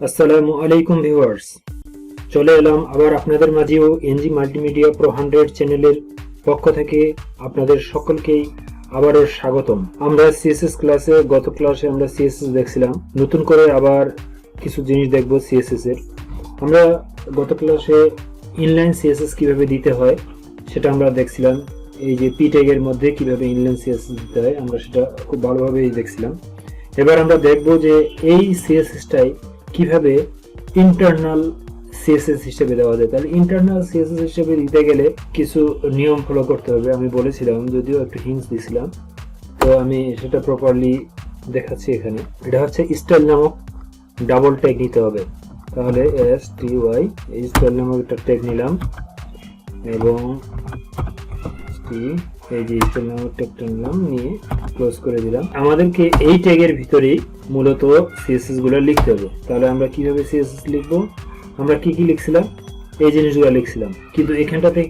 আসসালামু আলাইকুম ভিউয়ার্স, চলে এলাম আবার আপনাদের মাঝেও এনজি মাল্টিমিডিয়া প্রো 100 চ্যানেলের পক্ষ থেকে আপনাদের সকলকেই আবারও স্বাগতম। আমরা সিএসএস ক্লাসে গত ক্লাসে আমরা সিএসএস দেখছিলাম, নতুন করে আবার কিছু জিনিস দেখব সিএসএস এর। আমরা গত ক্লাসে ইনলাইন সিএসএস কিভাবে দিতে হয় সেটা আমরা দেখছিলাম। এই যে পি ট্যাগের মধ্যে কিভাবে ইনলাইন সিএসএস দিতে হয় আমরা সেটা খুব ভালোভাবেই দেখছিলাম। এবার আমরা দেখব যে এই সিএসএসটাই কিভাবে ইন্টারনাল সিএসএস হিসেবে দেওয়া যায়। তাহলে ইন্টারনাল সিএসএস হিসেবে দিতে গেলে কিছু নিয়ম ফলো করতে হবে। আমি বলেছিলাম, যদিও একটু হিন্টস দিয়েছিলাম, তো আমি সেটা প্রপারলি দেখাচ্ছি এখানে। এটা হচ্ছে স্টাইল নামক ডাবল ট্যাগ নিতে হবে। তাহলে STY এই স্টাইল নামক একটা ট্যাগ নিলাম এবং এই যে স্টাইল নামক ট্যাগটা নিলাম, নিয়ে ক্লোজ করে দিলাম। আমাদেরকে এই ট্যাগের ভিতরেই মূলত সিএসএস গুলো লিখতে হবে। তাহলে আমরা কিভাবে সিএসএস লিখবো? আমরা কি লিখছিলাম? এই জিনিসগুলো লিখছিলাম, কিন্তু এখানটাতে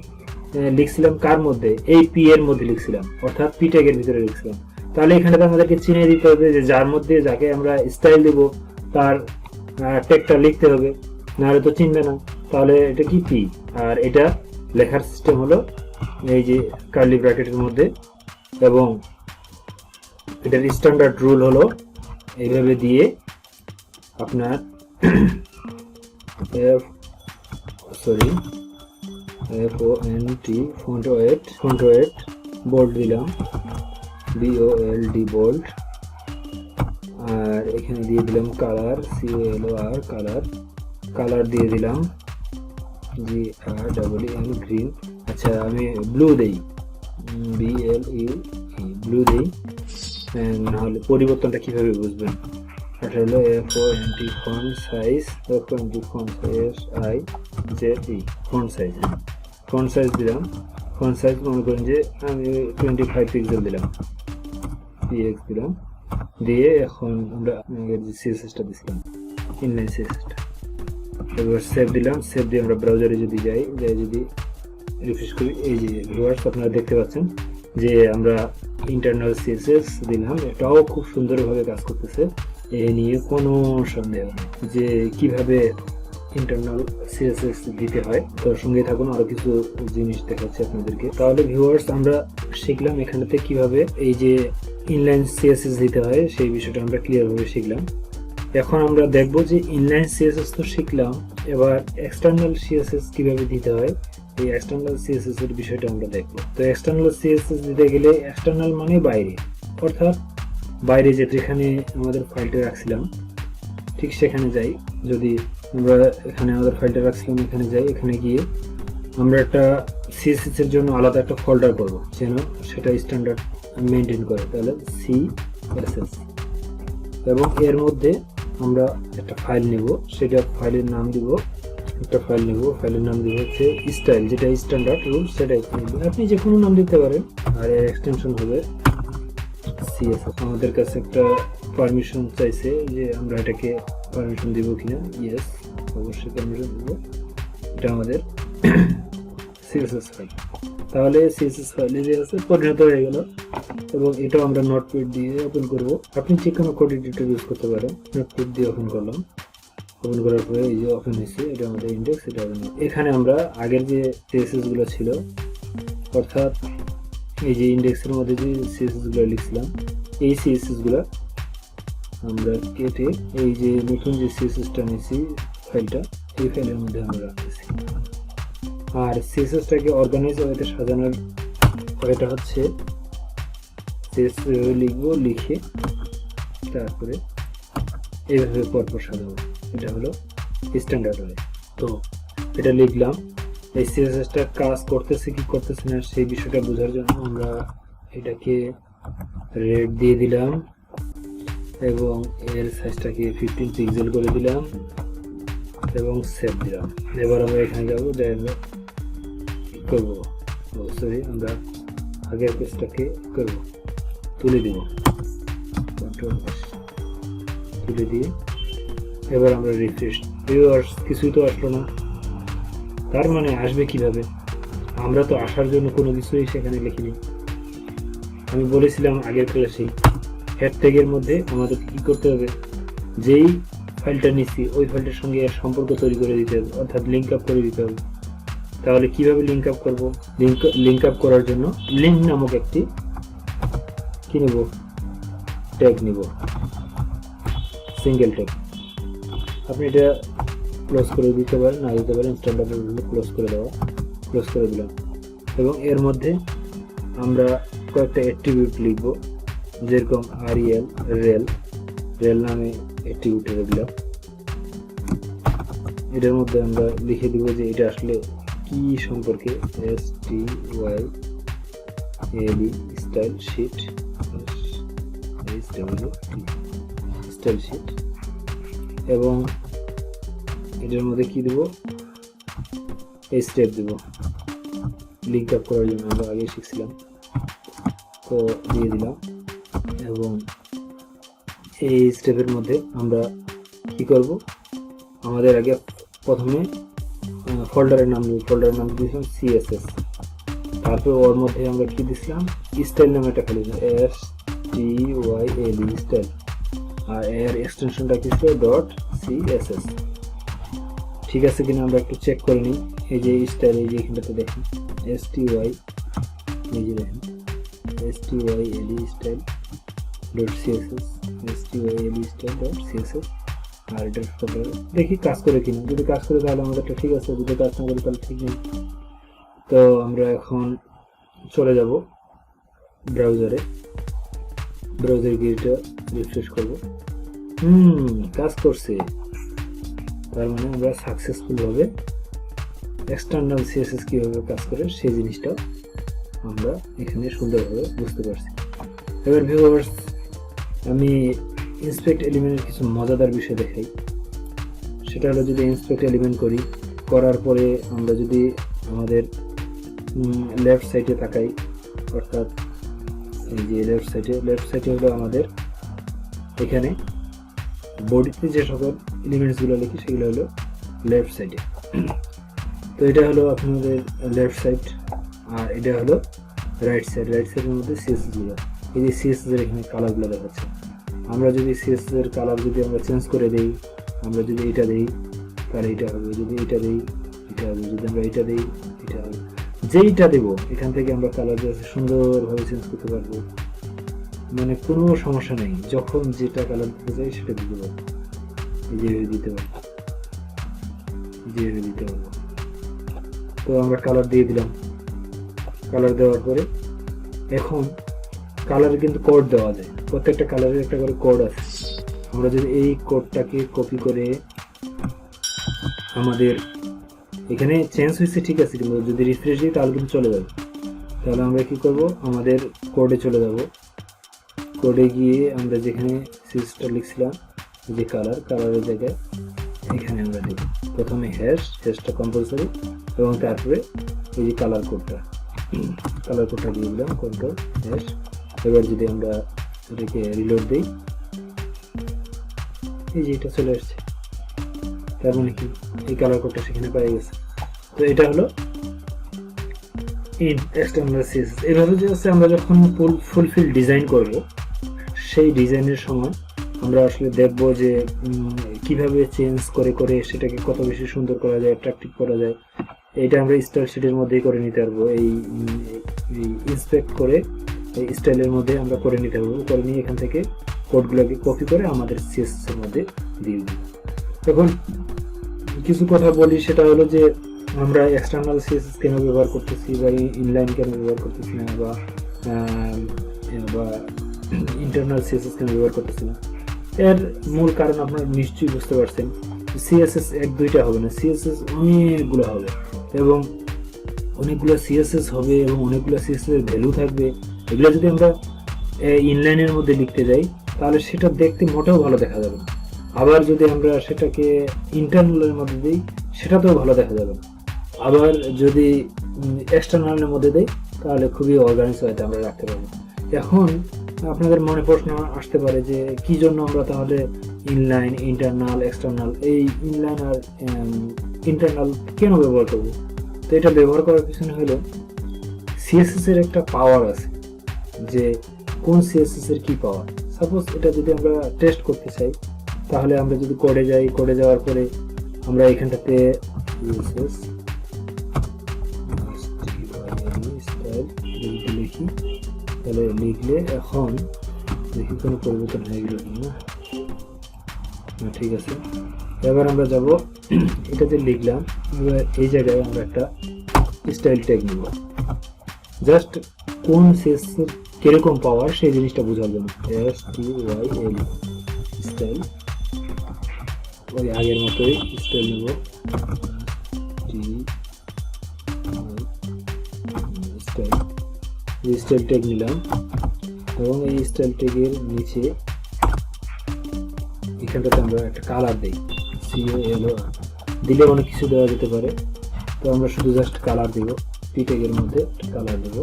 লিখছিলাম কার মধ্যে? এই পি এর মধ্যে লিখছিলাম, অর্থাৎ পি ট্যাগের ভিতরে লিখছিলাম। তাহলে এখানটাতে আমাদেরকে চিনিয়ে দিতে হবে যে যার মধ্যে যাকে আমরা স্টাইল দেব তার ট্যাগটা লিখতে হবে, নাহলে তো চিনবে না। তাহলে এটা কি পি, আর এটা লেখার সিস্টেম হলো এই যে কার্লি ব্র্যাকেটের মধ্যে, এবং এটার স্ট্যান্ডার্ড রুল হলো এইভাবে দিয়ে আপনার FONT ফন্ট ওয়েট বোল্ড দিলাম, BOLD বোল্ড, আর এখানে দিয়ে দিলাম কালার, COLOR কালার দিয়ে দিলাম GREEN গ্রিন। আচ্ছা, আমি ব্লু দেই, BLUE ব্লু দেই, নাহলে পরিবর্তনটা কিভাবে বুঝবেন? এটা হলো FONT font size, font size দিলাম। ফন্ট সাইজ মনে করেন যে আমি 25 পিক্সেল দিলাম, PX দিলাম, দিয়ে এখন আমরা সিএসএসটা দিছিলাম, ইনলাইন সিএসএসটা। এবার সেভ দিলাম। সেভ দিয়ে আমরা ব্রাউজারে যদি যাই যদি রিফ্রেশ করি, এই যে ভিউয়ার্স আপনারা দেখতে পাচ্ছেন যে আমরা ইন্টারনাল সিএসএস দিলাম। এটাও খুব সুন্দরভাবে কাজ করতেছে, এ নিয়ে কোনো সন্দেহ নেই যে কিভাবে ইন্টারনাল সিএসএস দিতে হয়। তো সঙ্গে থাকুন, আরো কিছু জিনিস দেখাচ্ছি আপনাদেরকে। তাহলে ভিউয়ার্স আমরা শিখলাম এখানেতে কিভাবে এই যে ইনলাইন সিএসএস দিতে হয়, সেই বিষয়টা আমরা ক্লিয়ার ভাবে শিখলাম। এখন আমরা দেখব যে ইনলাইন সিএসএস তো শিখলাম, এবার এক্সটার্নাল সিএসএস কিভাবে দিতে হয়, এই এক্সটার্নাল সিএসএস এর বিষয়টা আমরা দেখব। তো এক্সটার্নাল সিএসএস দিতে গেলে, এক্সটার্নাল মানে বাইরে, অর্থাৎ বাইরে যেখানে আমাদের ফাইলটা রাখছিলাম ঠিক সেখানে যাই। যদি আমরা এখানে আমাদের ফাইলটা রাখছিলাম এখানে যাই, এখানে গিয়ে আমরা একটা সিএসএস এর জন্য আলাদা একটা ফোল্ডার করব যেন সেটা স্ট্যান্ডার্ড মেনটেন করে। তাহলে CSS, এবং এর মধ্যে আমরা একটা ফাইল নেব, সেটা ফাইলের নাম দিব, একটা ফাইল নেব, ফাইলের নাম দিব হচ্ছে স্টাইল, যেটা স্ট্যান্ডার্ড রুল সেটাই আপনি যে কোনো নাম দিতে পারেন। আর এর এক্সটেনশন হবে CSS। আমাদের কাছে একটা পারমিশন চাইছে যে আমরা এটাকে পারমিশন দিব কিনা। ইয়েস, অবশ্যই পারমিশন দিব। এটা আমাদের CSS ফাইল। তাহলে CSS ফাইলে যে আছে পরিণত হয়ে গেল, এবং এটাও আমরা নোটপ্যাড দিয়ে ওপেন করব। আপনি যে কোনো কোড এডিটর ইউজ করতে পারেন। নোটপ্যাড দিয়ে ওপেন করলাম, ওপেন করার পরে এই যে ওপেন হয়েছে, এটা আমাদের ইন্ডেক্স। এটা এখানে আমরা আগের যে CSS গুলো ছিল, অর্থাৎ এই যে ইন্ডেক্সের মধ্যে যে CSS গুলো লিখছিলাম, এই CSS গুলো আমরা কেটে এই যে নতুন যে CSS-টা নিয়েছি ফাইলটা, এই ফাইলের মধ্যে আমরা রাখতেছি। আর CSS-টাকে অর্গানাইজ ওয়েতে সাজানোর এটা হচ্ছে CSS লিখবো, লিখে তারপরে এইভাবে পরপর সাজাবো। এটা হলো স্ট্যান্ডার্ড ওয়ে। তো এটা লিখলাম। এই CSS-টা কাজ করতেছে কি করতেছে না সেই বিষয়টা বোঝার জন্য আমরা এটাকে রেড দিয়ে দিলাম এবং এর সাইজটাকে 15 পিক্সেল করে দিলাম এবং সেভ দিলাম। এবার আমরা এখানে যাবো, করবো, সরি, আমরা আগের পেজটাকে করবো, তুলে দিব, কন্ট্রোল তুলে দিয়ে এবার আমরা রিফ্রেশ। ভিউয়ার্স কিছুই তো আসলো না, তার মানে আসবে কিভাবে? আমরা তো আসার জন্য কোনো কিছুই সেখানে লিখিনি। আমি বলেছিলাম আগের ক্লাসে, হেড ট্যাগের মধ্যে আমাদের কি করতে হবে, যেই ফাইলটা নিচ্ছি ওই ফাইলটার সঙ্গে এর সম্পর্ক তৈরি করে দিতে হবে, অর্থাৎ লিঙ্ক আপ করে দিতে হবে। তাহলে কিভাবে লিঙ্ক আপ করবো? লিঙ্ক আপ করার জন্য লিঙ্ক নামক একটি কি নেব, ট্যাগ নিব, সিঙ্গেল ট্যাগ। আপনি এটা ক্লোজ করে দিতে পারেন, না দিতে পারেন, স্ট্যান্ডার্ড ক্লোজ করে দেওয়া, ক্লোজ করে দিলাম। এবং এর মধ্যে আমরা কয়েকটা অ্যাট্রিবিউট লিখব, যেরকম রেল নামে অ্যাট্রিবিউট দিলাম। এটার মধ্যে আমরা লিখে দিব যে এটা আসলে কি সম্পর্কে, STYLE style sheet, style sheet. এবং এটার মধ্যে কি দেব, এই স্টেপ দেব লিঙ্ক আপ করার জন্য, আমরা আগে শিখছিলাম, তো দিয়ে দিলাম। এবং এই স্টেপের মধ্যে আমরা কি করব, আমাদের আগে প্রথমে ফোল্ডারের নাম দিয়েছিলাম CSS, তারপর ওর মধ্যে আমরা কি দিছিলাম, স্টাইল নামে একটা ফাইল, STYLE স্টাইল, আর এর এক্সটেনশনটা কি ছিল .css। ঠিক আছে কিনা আমরা একটু চেক করে নিই। এই যে স্টাইল, এই যে এখানটাতে দেখেন STYLE স্টাইল .css, আর এটার ফোল্ডার দেখি কাজ করে কিনা। যদি কাজ করে তাহলে আমাদেরটা ঠিক আছে, যদি কাজ না করে তাহলে ঠিক নেই। তো আমরা এখন চলে যাব ব্রাউজারে গিয়ে এটা রিফ্রেশ করব। কাজ করছে, তার মানে আমরা সাকসেসফুল ভাবে এক্সটার্নাল CSS কিভাবে কাজ করে সেই জিনিসটা আমরা এখানে সুন্দরভাবে বুঝতে পারছি। এবার ভিউয়ার্স, আমি ইন্সপেক্ট এলিমেন্টের কিছু মজাদার বিষয় দেখাই। সেটা হলো, যদি ইন্সপেক্ট এলিমেন্ট করার পরে আমরা যদি আমাদের লেফট সাইডে তাকাই, অর্থাৎ এই যে লেফট সাইডে হলো আমাদের এখানে বডিতে যে সকল এলিমেন্টসগুলো লিখি সেগুলো হলো লেফট সাইডে। তো এটা হলো আপনাদের লেফট সাইড, আর এটা হলো রাইট সাইডের মধ্যে CSS গুলো। এই যে CSS এর এখানে কালারগুলো দেখাচ্ছে। আমরা যদি CSS এর কালার যদি আমরা চেঞ্জ করে দেই, আমরা যদি এটা দেই তাহলে এটা হবে, যদি এটা দেই এটা হবে, যদি আমরা এটা দেই এটা হবে। যেইটা দেবো এখান থেকে আমরা কালার সুন্দরভাবে চেঞ্জ করতে পারবো, মানে কোনো সমস্যা নেই। যখন যেটা কালার দিতে চাই সেটা দিতে পারবো, যেভাবে দিতে পারবো। তো আমরা কালার দিয়ে দিলাম। কালার দেওয়ার পরে এখন কালারে কিন্তু কোড দেওয়া যায়, প্রত্যেকটা কালারের একটা করে কোড আছে। আমরা যদি এই কোডটাকে কপি করে আমাদের এখানে চেঞ্জ হয়েছে ঠিক আছে, কিন্তু যদি রিফ্রেশ দিই তাহলে কিন্তু চলে যাবে। তাহলে আমরা কি করব, আমাদের কোডে চলে যাব। কোডে গিয়ে আমরা যেখানে সিরিজটা লিখছিলাম, যে কালারের জায়গায় এখানে আমরা দেব প্রথমে হ্যাশটা কম্পালসারি, এবং তারপরে এই যে কালার কোডটা দিয়ে দিলাম, কন্ট্রোল হ্যাশ। এবার যদি আমরা এটাকে রিলোড দিই, এই যে এটা চলে আসছে, তার মানে কি এই কালার কোডটা সেখানে পেয়ে গেছে। তো এটা হলো এক্সটার্নাল CSS। এভাবে যে হচ্ছে আমরা যখন ফুলফিল ডিজাইন করব, সেই ডিজাইনের সময় আমরা আসলে দেখব যে কিভাবে চেঞ্জ করে সেটাকে কত বেশি সুন্দর করা যায়, অ্যাট্রাকটিভ করা যায়। এটা আমরা স্টাইল শিটের মধ্যেই করে নিতে পারবো। এই ইন্সপেক্ট করে এই স্টাইলের মধ্যে আমরা করে নিতে পারবো। করে নিয়ে এখান থেকে কোডগুলোকে কপি করে আমাদের CSS এর মধ্যে দিয়ে দিই। এখন কিছু কথা বলি, সেটা হলো যে আমরা এক্সটার্নাল CSS কেন ব্যবহার করতেছি, বা ইনলাইন কেন ব্যবহার করতেছি না, বা ইন্টারনাল CSS কেন ব্যবহার করতেছি না। এর মূল কারণ আপনারা নিশ্চয়ই বুঝতে পারছেন। CSS এক দুইটা হবে না, CSS অনেকগুলো হবে, এবং অনেকগুলো CSS হবে, এবং অনেকগুলো CSS এর ভ্যালু থাকবে। এগুলো যদি আমরা ইনলাইনের মধ্যে লিখতে যাই তাহলে সেটা দেখতে মোটেও ভালো দেখা যাবে না। আবার যদি আমরা সেটাকে ইন্টারনালের মধ্যে দিই সেটাতেও ভালো দেখা যাবে না। আবার যদি এক্সটার্নালের মধ্যে দিই তাহলে খুবই অর্গানাইজ হয়তো আমরা রাখতে পারবো। এখন আপনাদের মনে প্রশ্ন আসতে পারে যে কি জন্য আমরা তাহলে ইনলাইন, ইন্টারনাল, এক্সটার্নাল, এই ইনলাইন আর ইন্টারনাল কেন ব্যবহার করব। তো এটা ব্যবহার করার পিছনে হলো CSS এর একটা পাওয়ার আছে, যে কোন CSS এর কি পাওয়ার। সাপোজ এটা যদি আমরা টেস্ট করতে চাই তাহলে আমরা যদি কোডে যাই, কোডে যাওয়ার পরে আমরা এখানটাতে স্টাইল লিখি, তাহলে লিখলে এখন দেখি কোনো পরিবর্তন হয়ে গেল না। ঠিক আছে, এবার আমরা যাব এটাতে লিখলাম, এবার এই জায়গায় আমরা একটা স্টাইল ট্যাগ নিব, জাস্ট কোন সিএসএস কিরকম পাওয়ার সেই জিনিসটা বোঝার জন্য। STYL স্টাইল, ওই আগের মতোই স্টাইল নেব, স্টাইল ট্যাগ নিলাম এবং এই স্টাইল ট্যাগের নিচে এখানটাতে আমরা একটা কালার দিই, COLOR দিলে অনেক কিছু দেওয়া যেতে পারে, তো আমরা শুধু জাস্ট কালার দিব, পি ট্যাগের মধ্যে একটা কালার দেব,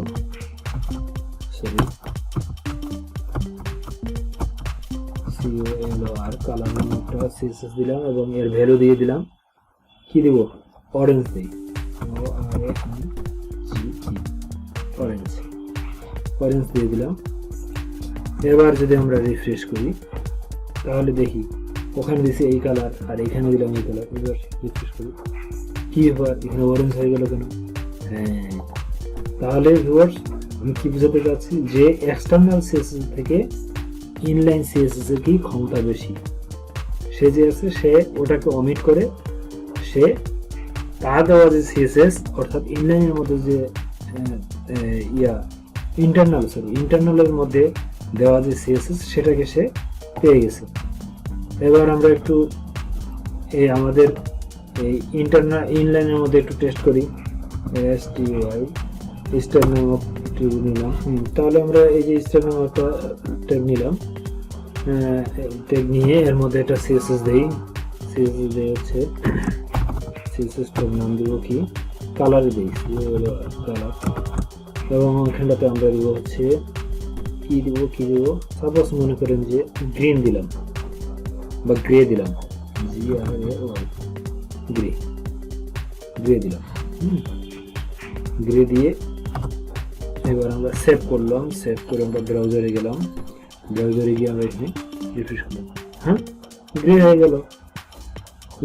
COLOR কালার নামে একটা CSS দিলাম এবং এর ভ্যালু দিয়ে দিলাম, কি দিব, অরেঞ্জ দিই, অরেঞ্জ দিয়ে দিলাম। এবার যদি আমরা রিফ্রেশ করি তাহলে দেখি ওখানে দিছি এই কালার আর এখানে দিলাম এই কালার। এবার রিফ্রেশ করি, কি ব্যাপার, এখানে অরেঞ্জ হয়ে গেল কেন? হ্যাঁ, তাহলে ভিউয়ার্স আমি কি বুঝাতে চাচ্ছি যে এক্সটার্নাল সিএসএস থেকে ইনলাইন সিএসএস এর কি ক্ষমতা বেশি। সে যে আছে সে ওটাকে অমিট করে সে তার দেওয়া যে সিএসএস অর্থাৎ ইনলাইনের মধ্যে যে ইন্টারনালের মধ্যে দেওয়া যে সিএসএস সেটাকে সে পেয়ে গেছে। এবার আমরা একটু এই আমাদের এই ইনলাইনের মধ্যে একটু টেস্ট করি, স্টাইল নামক নিলাম। তাহলে আমরা এই যে স্টাইল নামক একটা ট্যাগ নিলাম, ট্যাগ নিয়ে এর মধ্যে একটা সিএসএস দেই, সিএসএস দিয়ে হচ্ছে সিএসএস ট্যাগ নাম দিব কি, কালার দিই, কালার, এবং ওখানটাতে আমরা দিব হচ্ছে কি দিব, সাপোজ মনে করেন যে গ্রিন দিলাম বা গ্রে দিলাম, গ্রে দিলাম, গ্রে দিয়ে এবার আমরা সেভ করলাম, সেভ করে আমরা ব্রাউজারে গেলাম, ব্রাউজারে গিয়ে আমরা এখানে রিফ্রেশ করলাম, হ্যাঁ গ্রে হয়ে গেল।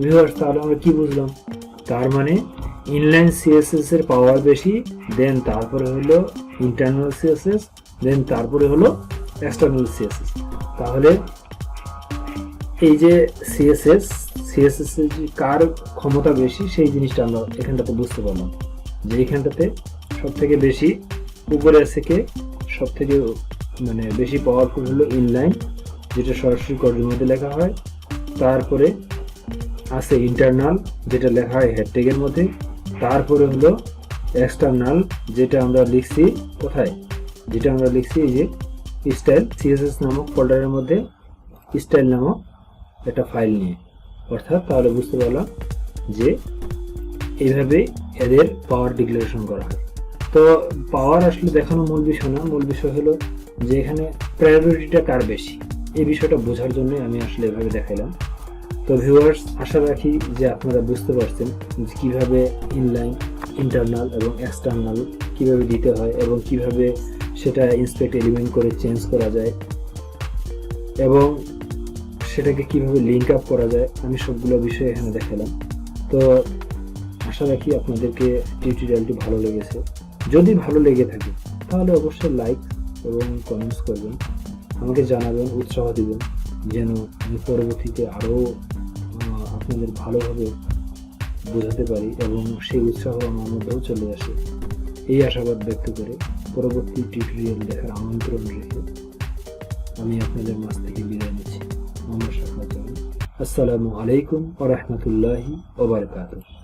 ভিউয়ার্স তাহলে আমরা কি বুঝলাম, তার মানে ইনলাইন সিএসএস এর পাওয়ার বেশি, দেন তারপরে হলো ইন্টারনাল সিএসএস, দেন তারপরে হলো এক্সটার্নাল সিএসএস। তাহলে এই যে সিএসএস এর যে কার ক্ষমতা বেশি সেই জিনিসটা আমরা এখানটাতে বুঝতে পারলাম, যে এখানটাতে সব থেকে বেশি উপরে আছে কে, সব থেকে মানে বেশি পাওয়ারফুল হলো ইনলাইন, যেটা সরাসরি কোডের মধ্যে লেখা হয়, তারপরে আছে ইন্টারনাল যেটা লেখা হয় হেড ট্যাগের মধ্যে, তারপরে হলো এক্সটার্নাল যেটা আমরা লিখছি কোথায়, যেটা আমরা লিখছি এই যে স্টাইল সিএসএস নামক ফোল্ডারের মধ্যে স্টাইল নামক একটা ফাইল নিয়ে। অর্থাৎ তাহলে বুঝতে পারলাম যে এইভাবে এদের পাওয়ার ডিক্লারেশন করা হয়। তো পাওয়ার আসলে দেখানো মূল বিষয় না, মূল বিষয় হলো যে এখানে প্রায়োরিটিটা কার বেশি, এই বিষয়টা বোঝার জন্য আমি আসলে এভাবে দেখাইলাম। তো ভিউয়ার্স আশা রাখি যে আপনারা বুঝতে পারছেন যে কীভাবে ইনলাইন, ইন্টারনাল এবং এক্সটার্নাল কীভাবে দিতে হয় এবং কিভাবে সেটা ইন্সপেক্ট এলিমেন্ট করে চেঞ্জ করা যায় এবং সেটাকে কিভাবে লিঙ্ক আপ করা যায়, আমি সবগুলো বিষয় এখানে দেখালাম। তো আশা রাখি আপনাদেরকে টিউটোরিয়ালটি ভালো লেগেছে। যদি ভালো লেগে থাকে তাহলে অবশ্যই লাইক এবং কমেন্টস করবেন, আমাকে জানাবেন, উৎসাহ দিবেন যেন আমি পরবর্তীতে আরও আপনাদের ভালোভাবে বোঝাতে পারি এবং সেই উৎসাহ আমার মধ্যেও চলে আসে। এই আশাবাদ ব্যক্ত করে পরবর্তী টিউটোরিয়াল দেখার আমন্ত্রণ রেখে আমি আপনাদের মাঝ থেকে বিদায় নিচ্ছি। আসসালামু আলাইকুম ওয়া রাহমাতুল্লাহি ওয়া বারাকাতুহু।